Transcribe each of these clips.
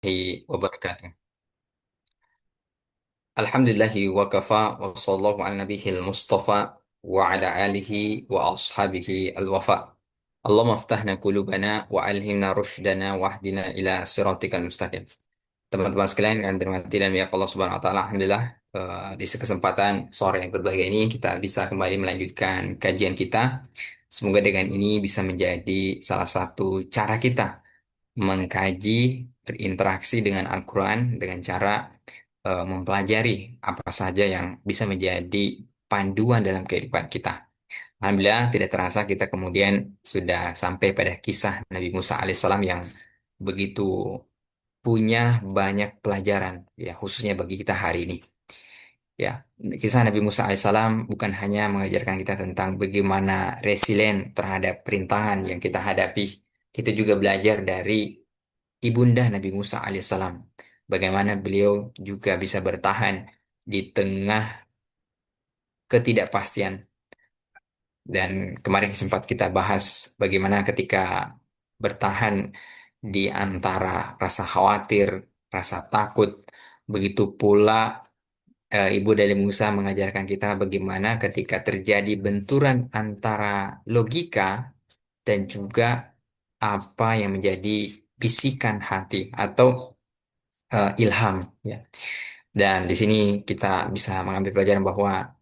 Wabarakatuh. Alhamdulillahi wa kafa wa sallallahu ala nabihil mustafa wa ala alihi wa ashabihi al-wafa. Allahumma aftahna qulubana wa alhimna rushdana wa ahdina ila siratikal mustaqim. Teman-teman sekalian yang dirahmati dan ya Allah Subhanahu wa taala, alhamdulillah di kesempatan sore yang berbahagia ini kita bisa kembali melanjutkan kajian kita. Semoga dengan ini bisa menjadi salah satu cara kita mengkaji, berinteraksi dengan Al-Quran dengan cara mempelajari apa saja yang bisa menjadi panduan dalam kehidupan kita. Alhamdulillah tidak terasa kita kemudian sudah sampai pada kisah Nabi Musa alaihissalam yang begitu punya banyak pelajaran ya khususnya bagi kita hari ini. Ya, kisah Nabi Musa alaihissalam bukan hanya mengajarkan kita tentang bagaimana resilient terhadap perintahan yang kita hadapi. Kita juga belajar dari ibunda Nabi Musa alaihissalam. Bagaimana beliau juga bisa bertahan di tengah ketidakpastian. Dan kemarin sempat kita bahas bagaimana ketika bertahan di antara rasa khawatir, rasa takut, begitu pula Ibu dari Musa mengajarkan kita bagaimana ketika terjadi benturan antara logika dan juga apa yang menjadi bisikan hati atau ilham ya. Dan di sini kita bisa mengambil pelajaran bahwa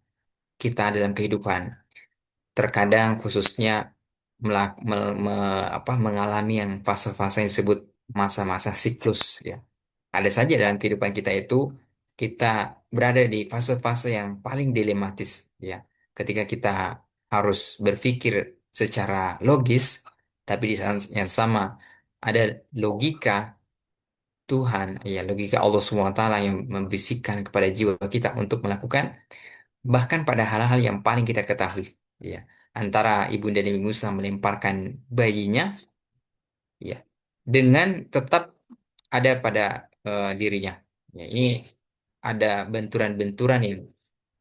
kita dalam kehidupan terkadang khususnya mengalami yang fase-fase yang disebut masa-masa siklus ya. Ada saja dalam kehidupan kita itu kita berada di fase-fase yang paling dilematis ya. Ketika kita harus berpikir secara logis, tapi di saat yang sama ada logika Tuhan, ya logika Allah SWT yang membisikkan kepada jiwa kita untuk melakukan bahkan pada hal-hal yang paling kita ketahui, ya. Antara ibunda Nabi Musa melemparkan bayinya, ya, dengan tetap ada pada dirinya. Ya, ini ada benturan-benturan yang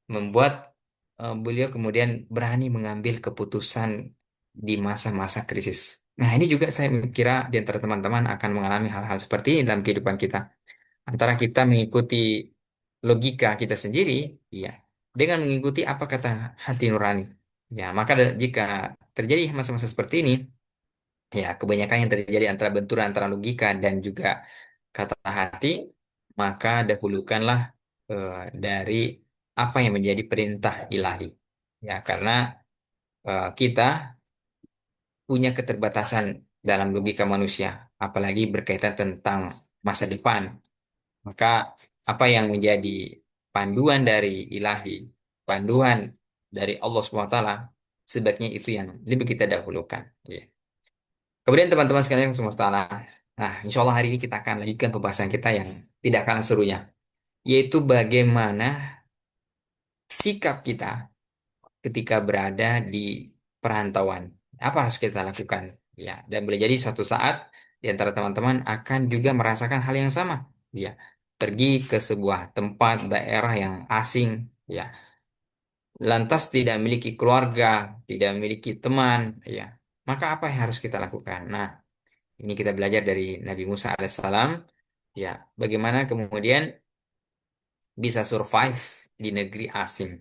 membuat beliau kemudian berani mengambil keputusan di masa-masa krisis. Nah, ini juga saya kira di antara teman-teman akan mengalami hal-hal seperti ini dalam kehidupan kita antara kita mengikuti logika kita sendiri, ya, dengan mengikuti apa kata hati nurani. Ya, maka jika terjadi masa-masa seperti ini, ya, kebanyakan yang terjadi antara benturan antara logika dan juga kata hati, maka dahulukanlah dari apa yang menjadi perintah ilahi. Ya, karena kita punya keterbatasan dalam logika manusia, apalagi berkaitan tentang masa depan. Maka apa yang menjadi panduan dari ilahi, panduan dari Allah SWT, sebaiknya itu yang lebih kita dahulukan. Ya. Kemudian teman-teman sekalian yang semua salah. Nah, insya Allah hari ini kita akan lanjutkan pembahasan kita yang tidak kalah serunya, yaitu bagaimana sikap kita ketika berada di perantauan. Apa harus kita lakukan? Ya, dan boleh jadi suatu saat di antara teman-teman akan juga merasakan hal yang sama. Ya, pergi ke sebuah tempat daerah yang asing, ya, lantas tidak memiliki keluarga, tidak memiliki teman, ya. Maka apa yang harus kita lakukan? Nah, ini kita belajar dari Nabi Musa alaihissalam, ya, bagaimana kemudian bisa survive di negeri asing.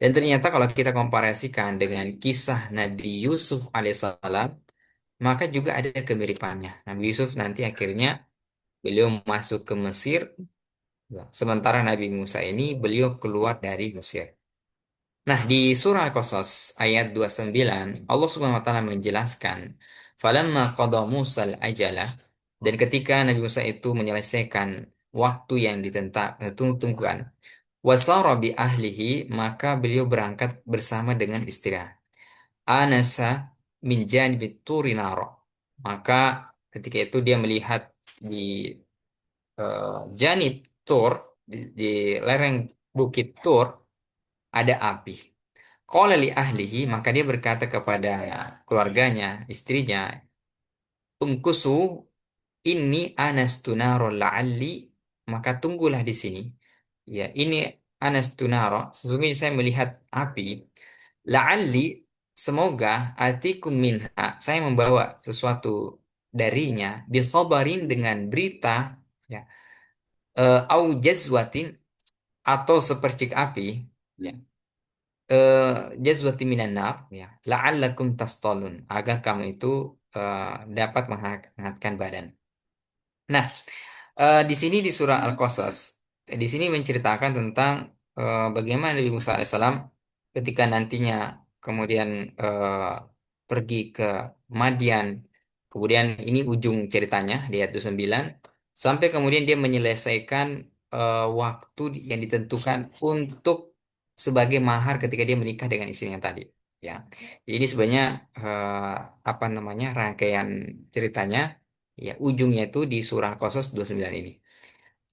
Dan ternyata kalau kita komparasikan dengan kisah Nabi Yusuf alaihissalam, maka juga ada kemiripannya. Nabi Yusuf nanti akhirnya beliau masuk ke Mesir, ya. Sementara Nabi Musa ini beliau keluar dari Mesir. Nah, di surah Al-Qasas ayat 29, Allah Subhanahu wa taala menjelaskan, "Falamma qada Musa al-ajalah," dan ketika Nabi Musa itu menyelesaikan waktu yang ditentukan, wasara bi ahlihi, maka beliau berangkat bersama dengan istrinya. Anasa min janibit turi naro. Maka ketika itu dia melihat di janib Tur, di lereng bukit Tur, ada api. Qala li ahlihi, maka dia berkata kepada keluarganya, istrinya, umkusu ini anastu naro la'alli, maka tunggulah di sini. Ya, ini anastu naro, sesungguhnya saya melihat api. La'alli, semoga atikum minha, saya membawa sesuatu darinya, bikhabarin dengan berita, ya. Au jazwatin, atau sepercik api, ya. Jazwatin minan nar, ya. La'allakum tastalun, agar kamu itu eh, dapat menghangatkan badan. Nah, di sini di surah Al-Qasas, di sini menceritakan tentang bagaimana Nabi Musa alaihissalam ketika nantinya kemudian eh, pergi ke Madian, kemudian ini ujung ceritanya di ayat 29, sampai kemudian dia menyelesaikan waktu yang ditentukan untuk sebagai mahar ketika dia menikah dengan istrinya tadi. Ya, jadi sebenarnya eh, apa namanya rangkaian ceritanya. Ya, ujungnya itu di surah Qasas 29 ini.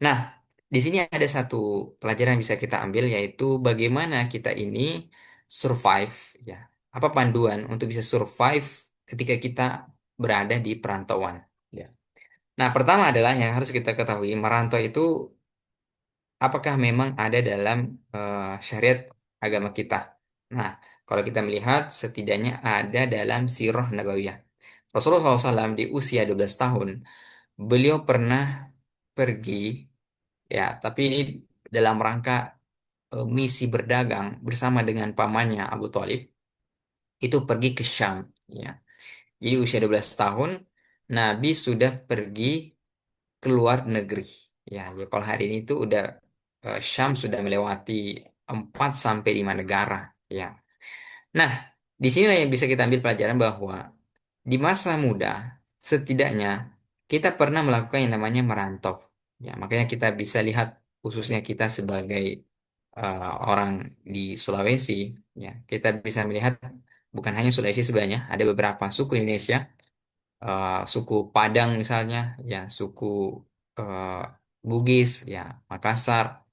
Nah, di sini ada satu pelajaran yang bisa kita ambil, yaitu bagaimana kita ini survive, ya. Apa panduan untuk bisa survive ketika kita berada di perantauan, ya. Nah, pertama adalah yang harus kita ketahui, merantau itu apakah memang ada dalam syariat agama kita. Nah, kalau kita melihat setidaknya ada dalam sirah nabawiyah. Rasulullah SAW di usia 12 tahun, beliau pernah pergi, ya, tapi ini dalam rangka misi berdagang bersama dengan pamannya Abu Thalib, itu pergi ke Syam, ya. Jadi usia 12 tahun Nabi sudah pergi ke luar negeri. Ya, jadi kalau hari ini itu udah Syam sudah melewati 4 sampai 5 negara, ya. Nah, di sinilah yang bisa kita ambil pelajaran bahwa di masa muda, setidaknya kita pernah melakukan yang namanya merantau. Ya, makanya kita bisa lihat khususnya kita sebagai orang di Sulawesi, ya, kita bisa melihat bukan hanya Sulawesi sebenarnya, ada beberapa suku Indonesia, suku Padang misalnya, ya, suku eh, Bugis, ya, Makassar,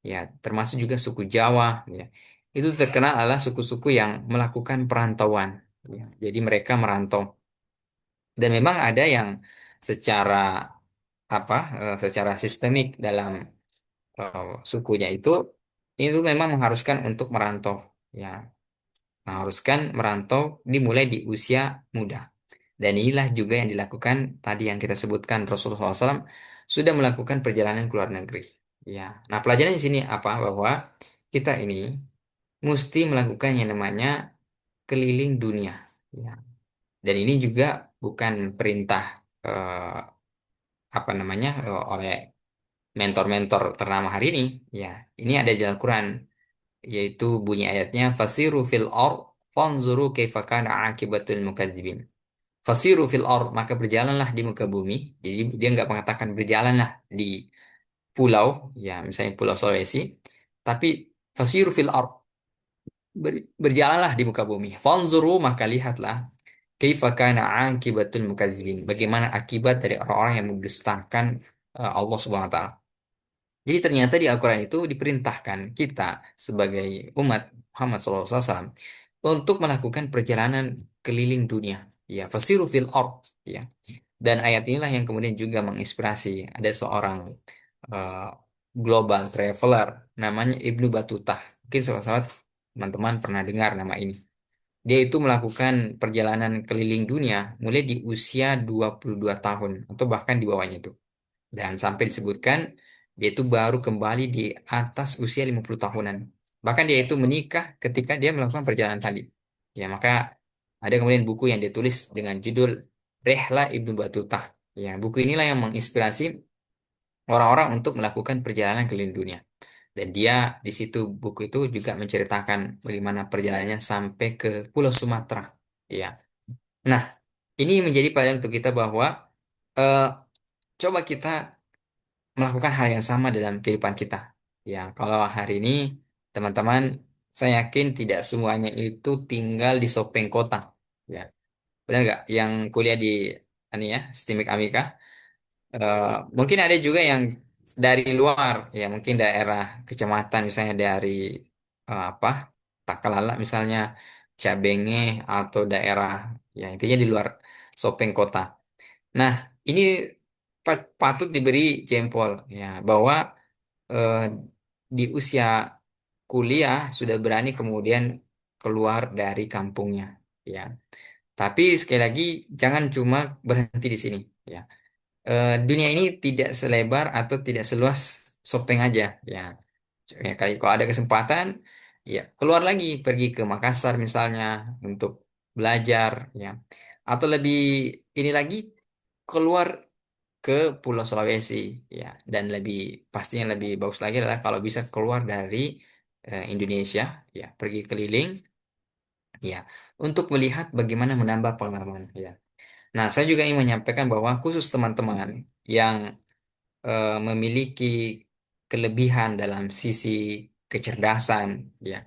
ya, termasuk juga suku Jawa, ya. Itu terkenal adalah suku-suku yang melakukan perantauan, ya. Jadi mereka merantau. Dan memang ada yang secara apa secara sistemik dalam sukunya itu memang mengharuskan untuk merantau, ya, mengharuskan merantau dimulai di usia muda. Dan inilah juga yang dilakukan tadi yang kita sebutkan, Rasulullah SAW sudah melakukan perjalanan ke luar negeri, ya. Nah, pelajaran di sini apa, bahwa kita ini mesti melakukan yang namanya keliling dunia, ya. Dan ini juga bukan perintah eh, apa namanya oleh mentor-mentor ternama hari ini, ya. Ini ada di Al-Quran, yaitu bunyi ayatnya, fasiru fil or fanzuru kaifa kana akibatul mukadzibin. Fasiru fil or, maka berjalanlah di muka bumi. Jadi dia nggak mengatakan berjalanlah di pulau, ya, misalnya Pulau Sulawesi, tapi fasiru fil or, berjalanlah di muka bumi. Fanzuru, maka lihatlah, kaifa kana akibatul mukadzibin, bagaimana akibat dari orang-orang yang mendustakan Allah Subhanahu wa taala. Jadi ternyata di Al-Quran itu diperintahkan kita sebagai umat Muhammad SAW untuk melakukan perjalanan keliling dunia. Ya, fasiru fil ard. Ya. Dan ayat inilah yang kemudian juga menginspirasi. Ada seorang eh, global traveler namanya Ibnu Battuta. Mungkin sahabat-sahabat teman-teman pernah dengar nama ini. Dia itu melakukan perjalanan keliling dunia mulai di usia 22 tahun atau bahkan di bawahnya itu. Dan sampai disebutkan dia itu baru kembali di atas usia 50 tahunan. Bahkan dia itu menikah ketika dia melakukan perjalanan tadi. Ya, maka ada kemudian buku yang ditulis dengan judul Rehla Ibnu Battuta. Ya, buku inilah yang menginspirasi orang-orang untuk melakukan perjalanan keliling dunia. Dan dia di situ, buku itu juga menceritakan bagaimana perjalanannya sampai ke Pulau Sumatera. Ya. Nah, ini menjadi pelajaran untuk kita bahwa eh, coba kita melakukan hal yang sama dalam kehidupan kita. Ya, kalau hari ini teman-teman, saya yakin tidak semuanya itu tinggal di Sopeng Kota. Ya, benar nggak? Yang kuliah di ini ya, STIMIK Amika. Eh, Mungkin ada juga yang dari luar, ya, mungkin daerah kecamatan, misalnya dari apa, Takalala misalnya, Cabenge, atau daerah, ya, intinya di luar Sopeng Kota. Nah, ini patut diberi jempol, ya, bahwa eh, di usia kuliah sudah berani kemudian keluar dari kampungnya, ya. Tapi sekali lagi jangan cuma berhenti di sini, ya. dunia ini tidak selebar atau tidak seluas Sopeng aja, ya. Ya, kalau ada kesempatan, ya keluar lagi, pergi ke Makassar misalnya untuk belajar, ya. Atau lebih ini lagi, keluar ke Pulau Sulawesi, ya. Dan lebih pastinya lebih bagus lagi adalah kalau bisa keluar dari Indonesia, ya, pergi keliling, ya, untuk melihat bagaimana menambah pengalaman, ya. Nah, saya juga ingin menyampaikan bahwa khusus teman-teman yang memiliki kelebihan dalam sisi kecerdasan, ya.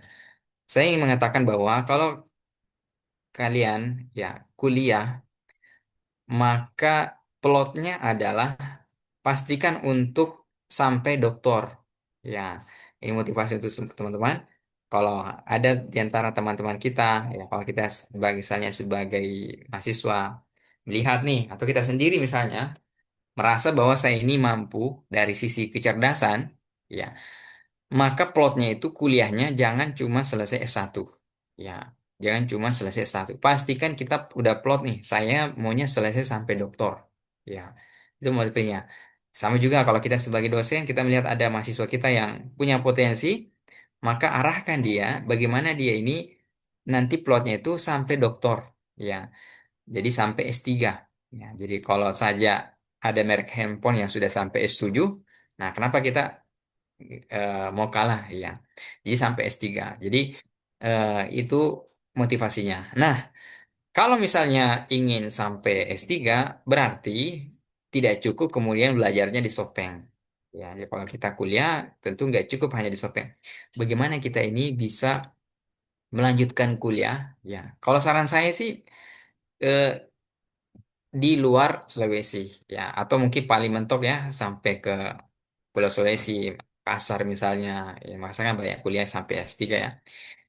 Saya ingin mengatakan bahwa kalau kalian, ya, kuliah, maka plotnya adalah pastikan untuk sampai doktor. Ya, ini motivasi untuk teman-teman. Kalau ada di antara teman-teman kita, ya, kalau kita sebagai misalnya sebagai mahasiswa melihat nih, atau kita sendiri misalnya merasa bahwa saya ini mampu dari sisi kecerdasan, ya, maka plotnya itu kuliahnya jangan cuma selesai S1. Ya, jangan cuma selesai S1. Pastikan kita udah plot nih, saya maunya selesai sampai doktor. Ya, itu motifnya. Sama juga kalau kita sebagai dosen, kita melihat ada mahasiswa kita yang punya potensi, maka arahkan dia bagaimana dia ini nanti plotnya itu sampai doktor. Ya, jadi sampai S3. Ya, jadi kalau saja ada merek handphone yang sudah sampai S7, nah kenapa kita mau kalah, ya. Jadi sampai S3. Jadi itu motivasinya. Nah, kalau misalnya ingin sampai S3 berarti tidak cukup kemudian belajarnya di Sopeng. Ya, jadi kalau kita kuliah tentu nggak cukup hanya di Sopeng. Bagaimana kita ini bisa melanjutkan kuliah? Ya, kalau saran saya sih eh, di luar Sulawesi, ya, atau mungkin paling mentok ya sampai ke Pulau Sulawesi, Makassar misalnya, ya Makassar kan banyak kuliah sampai S3, ya.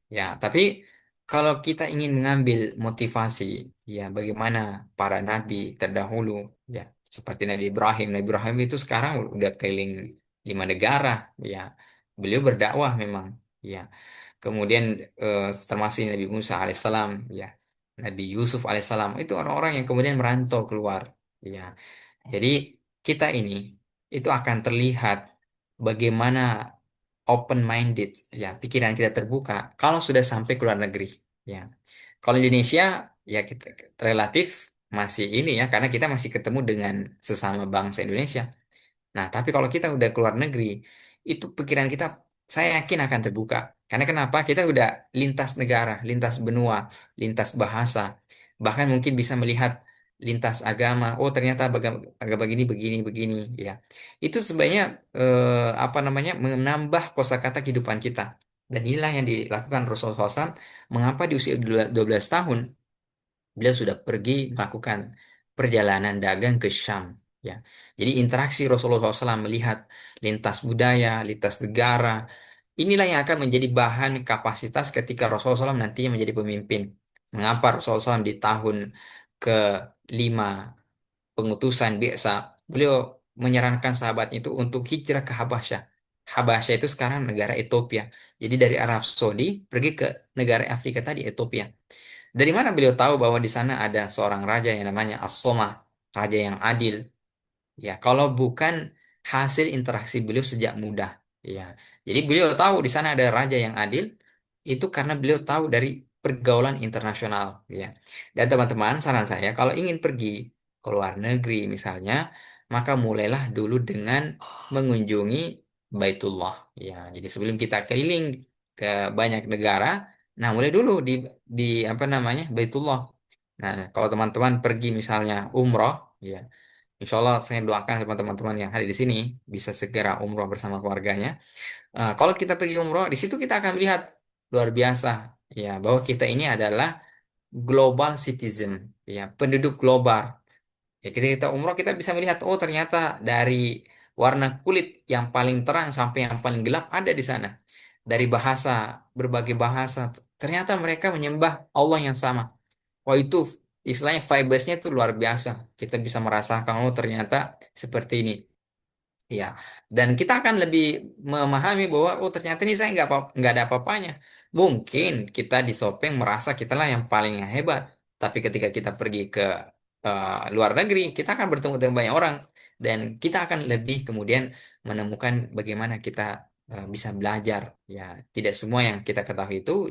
Ya, tapi kalau kita ingin mengambil motivasi, ya bagaimana para nabi terdahulu, ya, seperti Nabi Ibrahim. Nabi Ibrahim itu sekarang udah keliling 5 negara, ya. Beliau berdakwah memang, ya. Kemudian termasuk Nabi Musa alaihissalam, ya. Nabi Yusuf alaihissalam itu orang-orang yang kemudian merantau keluar, ya. Jadi kita ini itu akan terlihat bagaimana open minded, ya, pikiran kita terbuka kalau sudah sampai ke luar negeri, ya. Kalau Indonesia, ya, kita relatif masih ini, ya, karena kita masih ketemu dengan sesama bangsa Indonesia. Nah, tapi kalau kita udah keluar negeri, itu pikiran kita saya yakin akan terbuka. Karena kenapa? Kita udah lintas negara, lintas benua, lintas bahasa, bahkan mungkin bisa melihat lintas agama. Oh, ternyata agama begini, begini, begini, ya. Itu sebenarnya apa namanya? Menambah kosakata kehidupan kita. Dan inilah yang dilakukan Rasulullah SAW. Mengapa di usia 12 tahun beliau sudah pergi melakukan perjalanan dagang ke Syam. Ya, jadi interaksi Rasulullah SAW melihat lintas budaya, lintas negara, inilah yang akan menjadi bahan kapasitas ketika Rasulullah SAW nantinya menjadi pemimpin. Mengapa Rasulullah SAW di tahun ke-5 pengutusan biasa, beliau menyarankan sahabatnya itu untuk hijrah ke Habasyah. Habasyah itu sekarang negara Ethiopia. Jadi dari Arab Saudi pergi ke negara Afrika tadi, Ethiopia. Dari mana beliau tahu bahwa di sana ada seorang raja yang namanya As-Somah, raja yang adil? Ya, kalau bukan hasil interaksi beliau sejak muda. Ya, jadi beliau tahu di sana ada raja yang adil itu karena beliau tahu dari pergaulan internasional. Ya, dan teman-teman, saran saya kalau ingin pergi ke luar negeri misalnya, maka mulailah dulu dengan mengunjungi Baitullah. Ya, jadi sebelum kita keliling ke banyak negara, nah mulai dulu di apa namanya Baitullah. Nah, kalau teman-teman pergi misalnya umroh, ya, insya Allah saya doakan sama teman-teman yang hadir di sini bisa segera umroh bersama keluarganya. Kalau kita pergi umroh, di situ kita akan melihat luar biasa, ya, bahwa kita ini adalah global citizen, ya, penduduk global. Ya, kita umroh kita bisa melihat, oh ternyata dari warna kulit yang paling terang sampai yang paling gelap ada di sana. Dari bahasa, berbagai bahasa, ternyata mereka menyembah Allah yang sama. Wah, itu istilahnya vibes-nya itu luar biasa. Kita bisa merasakan, oh ternyata seperti ini. Ya, dan kita akan lebih memahami bahwa oh ternyata ini saya nggak ada apa-apanya. Mungkin kita di Sopeng merasa kita lah yang paling hebat, tapi ketika kita pergi ke luar negeri, kita akan bertemu dengan banyak orang dan kita akan lebih kemudian menemukan bagaimana kita bisa belajar. Ya, tidak semua yang kita ketahui itu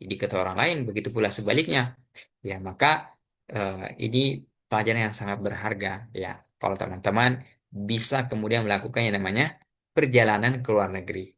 diketahui orang lain, begitu pula sebaliknya. Ya, maka ini pelajaran yang sangat berharga. Ya, kalau teman-teman bisa kemudian melakukan yang namanya perjalanan ke luar negeri.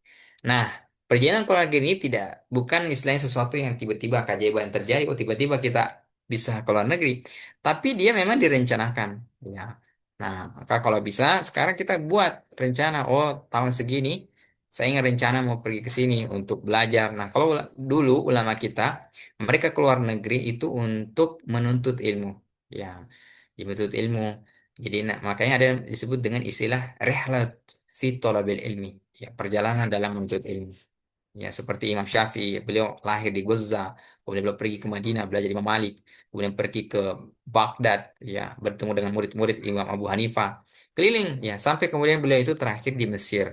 Nah, perjalanan ke luar negeri ini tidak bukan istilahnya sesuatu yang tiba-tiba keajaiban terjadi. Oh, tiba-tiba kita bisa ke luar negeri. Tapi dia memang direncanakan. Ya. Nah, maka kalau bisa sekarang kita buat rencana. Oh, tahun segini saya ingin rencana mau pergi ke sini untuk belajar. Nah, kalau dulu ulama kita mereka keluar negeri itu untuk menuntut ilmu. Ya, menuntut ilmu. Jadi makanya ada yang disebut dengan istilah rehlat fi thalabil ilmi. Ya, perjalanan dalam menuntut ilmu. Ya, seperti Imam Syafi'i, beliau lahir di Gaza, kemudian beliau pergi ke Madinah belajar Imam Malik, kemudian pergi ke Baghdad, ya, bertemu dengan murid-murid Imam Abu Hanifah, keliling, ya, sampai kemudian beliau itu terakhir di Mesir.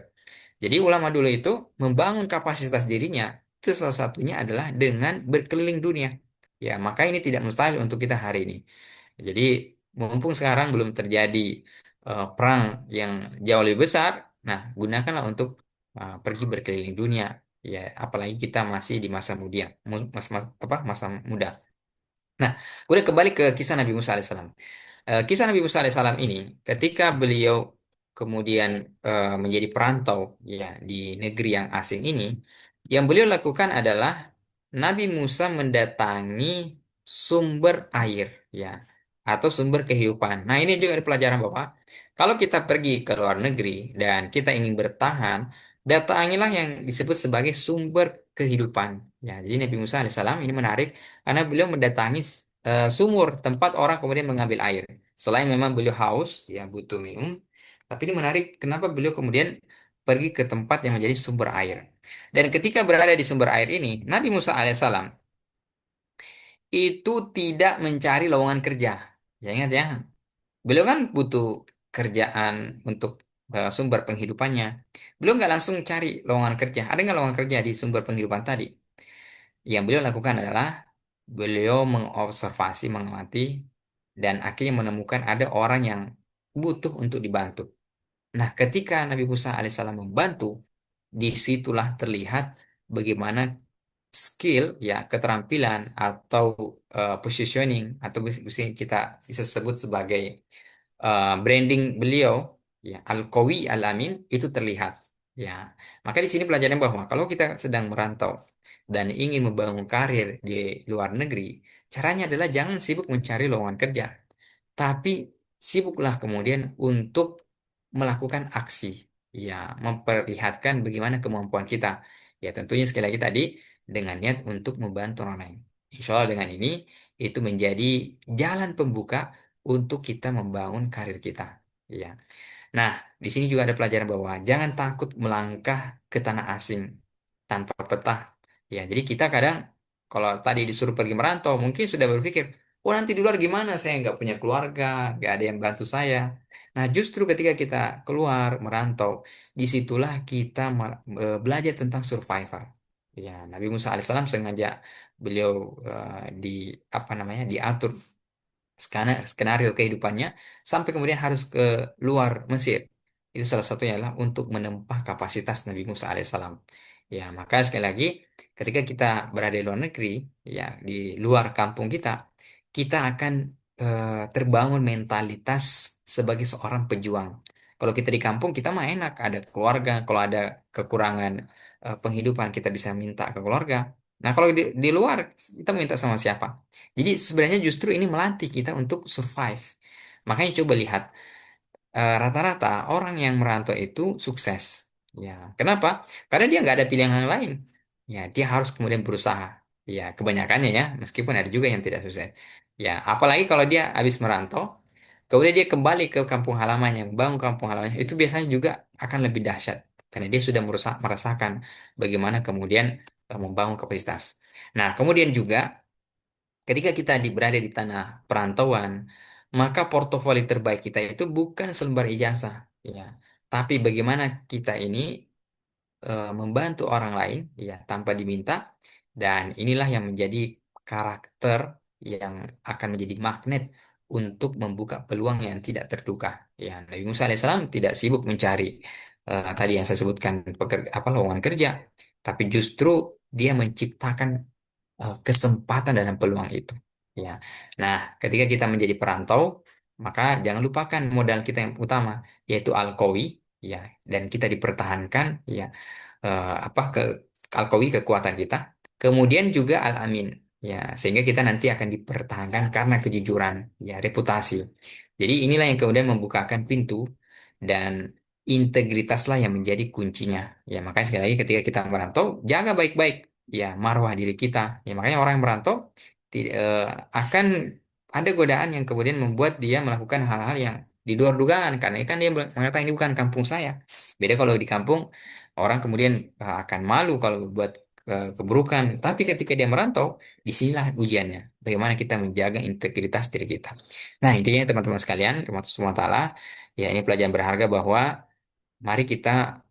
Jadi ulama dulu itu membangun kapasitas dirinya, itu salah satunya adalah dengan berkeliling dunia. Ya, maka ini tidak mustahil untuk kita hari ini. Jadi mumpung sekarang belum terjadi perang yang jauh lebih besar, nah gunakanlah untuk pergi berkeliling dunia. Ya, apalagi kita masih di masa muda, masa muda. Nah, udah kembali ke kisah Nabi Musa alaihissalam. Kisah Nabi Musa alaihissalam ini, ketika beliau kemudian menjadi perantau ya di negeri yang asing ini, yang beliau lakukan adalah Nabi Musa mendatangi sumber air ya atau sumber kehidupan. Nah, ini juga ada pelajaran bahwa kalau kita pergi ke luar negeri dan kita ingin bertahan, datangilah yang disebut sebagai sumber kehidupan. Ya, jadi Nabi Musa alaihissalam ini menarik karena beliau mendatangi sumur tempat orang kemudian mengambil air. Selain memang beliau haus, ya butuh minum, tapi ini menarik kenapa beliau kemudian pergi ke tempat yang menjadi sumber air. Dan ketika berada di sumber air ini, Nabi Musa alaihissalam itu tidak mencari lowongan kerja. Ya ingat ya, beliau kan butuh kerjaan untuk sumber penghidupannya. Beliau nggak langsung cari lowongan kerja. Ada nggak lowongan kerja di sumber penghidupan tadi? Yang beliau lakukan adalah beliau mengobservasi, mengamati, dan akhirnya menemukan ada orang yang butuh untuk dibantu. Nah, ketika Nabi Musa alaihissalam membantu, disitulah terlihat bagaimana skill, ya, keterampilan atau positioning atau bisa kita bisa sebut sebagai branding beliau, ya, Al-Qawi Al-Amin itu terlihat. Ya, maka di sini pelajaran bahwa kalau kita sedang merantau dan ingin membangun karir di luar negeri, caranya adalah jangan sibuk mencari lowongan kerja, tapi sibuklah kemudian untuk melakukan aksi, ya, memperlihatkan bagaimana kemampuan kita. Ya, tentunya sekali lagi tadi dengan niat untuk membantu orang lain. Insya Allah dengan ini itu menjadi jalan pembuka untuk kita membangun karir kita. Ya. Nah, di sini juga ada pelajaran bahwa jangan takut melangkah ke tanah asing tanpa peta. Ya, jadi kita kadang kalau tadi disuruh pergi merantau, mungkin sudah berpikir, oh nanti di luar gimana? Saya nggak punya keluarga, nggak ada yang bantu saya. Nah, justru ketika kita keluar merantau, disitulah kita belajar tentang survivor. Ya, Nabi Musa alaihissalam sengaja beliau di apa namanya diatur skenario kehidupannya sampai kemudian harus ke luar Mesir. Itu salah satunya adalah untuk menempah kapasitas Nabi Musa alaihissalam. Ya, maka sekali lagi ketika kita berada di luar negeri, ya di luar kampung kita, kita akan terbangun mentalitas sebagai seorang pejuang. Kalau kita di kampung, kita mah enak, ada keluarga. Kalau ada kekurangan penghidupan, kita bisa minta ke keluarga. Nah, kalau di luar, kita minta sama siapa? Jadi sebenarnya justru ini melatih kita untuk survive. Makanya coba lihat rata-rata orang yang merantau itu sukses. Ya, kenapa? Karena dia nggak ada pilihan yang lain. Ya, dia harus kemudian berusaha. Ya, kebanyakannya ya, meskipun ada juga yang tidak sukses. Ya, apalagi kalau dia habis merantau, kemudian dia kembali ke kampung halamannya, bangun kampung halamannya, itu biasanya juga akan lebih dahsyat. Karena dia sudah merasakan bagaimana kemudian membangun kapasitas. Nah, kemudian juga ketika kita berada di tanah perantauan, maka portofolio terbaik kita itu bukan selembar ijazah, ya, tapi bagaimana kita ini membantu orang lain, ya, tanpa diminta, dan inilah yang menjadi karakter yang akan menjadi magnet untuk membuka peluang yang tidak terduga. Ya, Nabi Musa alaihissalam tidak sibuk mencari tadi yang saya sebutkan lowongan kerja, tapi justru dia menciptakan kesempatan dalam peluang itu. Ya. Nah, ketika kita menjadi perantau, maka jangan lupakan modal kita yang utama, yaitu al-qawi, ya, dan kita dipertahankan, ya, ke al-qawi kekuatan kita. Kemudian juga al-amin, ya, sehingga kita nanti akan dipertahankan karena kejujuran, ya, reputasi. Jadi inilah yang kemudian membukakan pintu dan integritaslah yang menjadi kuncinya. Ya, makanya sekali lagi ketika kita merantau, jaga baik-baik ya marwah diri kita. Ya, makanya orang yang merantau akan ada godaan yang kemudian membuat dia melakukan hal-hal yang di luar dugaan karena kan dia mengatakan ini bukan kampung saya. Beda kalau di kampung orang kemudian akan malu kalau buat keburukan. Tapi ketika dia merantau, disinilah ujiannya. Bagaimana kita menjaga integritas diri kita. Nah, intinya teman-teman sekalian, rahmatullahi subhanahu wa taala, ya ini pelajaran berharga bahwa mari kita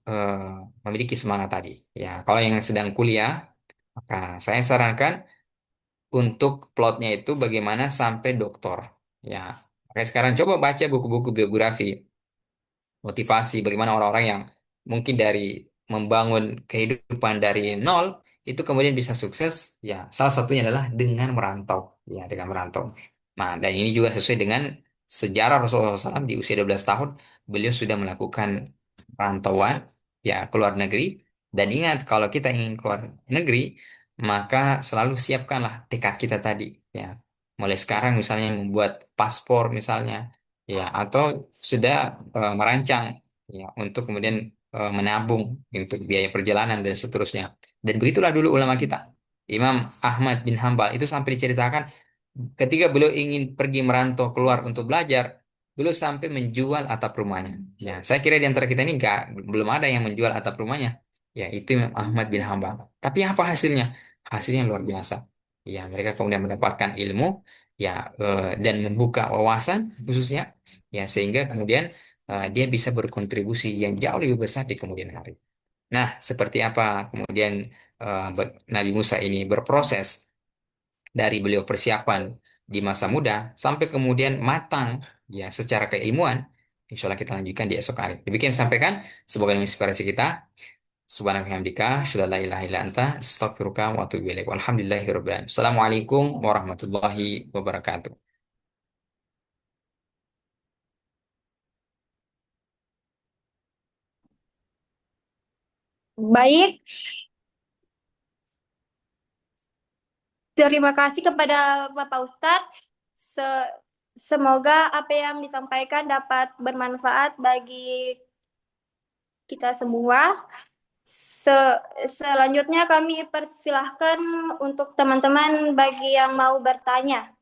memiliki semangat tadi. Ya, kalau yang sedang kuliah, maka saya sarankan untuk plotnya itu bagaimana sampai doktor. Ya, makanya sekarang coba baca buku-buku biografi motivasi bagaimana orang-orang yang mungkin dari membangun kehidupan dari nol itu kemudian bisa sukses ya salah satunya adalah dengan merantau ya dengan merantau. Nah, dan ini juga sesuai dengan sejarah Rasulullah SAW di usia 12 tahun beliau sudah melakukan perantauan ya ke luar negeri, dan ingat kalau kita ingin keluar negeri maka selalu siapkanlah tekad kita tadi ya, mulai sekarang misalnya membuat paspor misalnya, ya, atau sudah merancang ya untuk kemudian menabung untuk biaya perjalanan dan seterusnya. Dan begitulah dulu ulama kita. Imam Ahmad bin Hambal itu sampai diceritakan ketika beliau ingin pergi merantau keluar untuk belajar, beliau sampai menjual atap rumahnya. Ya, saya kira di antara kita ini belum ada yang menjual atap rumahnya. Ya, itu Imam Ahmad bin Hambal. Tapi apa hasilnya? Hasilnya luar biasa. Ya, mereka kemudian mendapatkan ilmu ya dan membuka wawasan khususnya ya sehingga kemudian dia bisa berkontribusi yang jauh lebih besar di kemudian hari. Nah, seperti apa kemudian Nabi Musa ini berproses dari beliau persiapan di masa muda sampai kemudian matang ya secara keilmuan. Insya Allah kita lanjutkan di esok hari. Demikian sampaikan, semoga menginspirasi kita. Subhanaka wa bihamdika, asyhadu an la ilaha illa anta, astaghfiruka wa atubu ilaik. Walhamdulillahirabbil alamin. Assalamualaikum warahmatullahi wabarakatuh. Baik, terima kasih kepada Bapak Ustadz. Semoga apa yang disampaikan dapat bermanfaat bagi kita semua. Selanjutnya kami persilahkan untuk teman-teman bagi yang mau bertanya.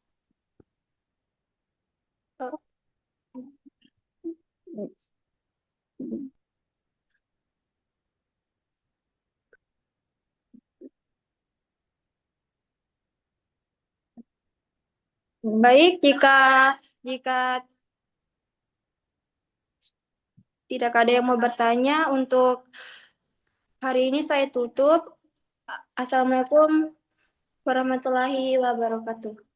Baik, jika jika tidak ada yang mau bertanya, untuk hari ini saya tutup. Assalamualaikum warahmatullahi wabarakatuh.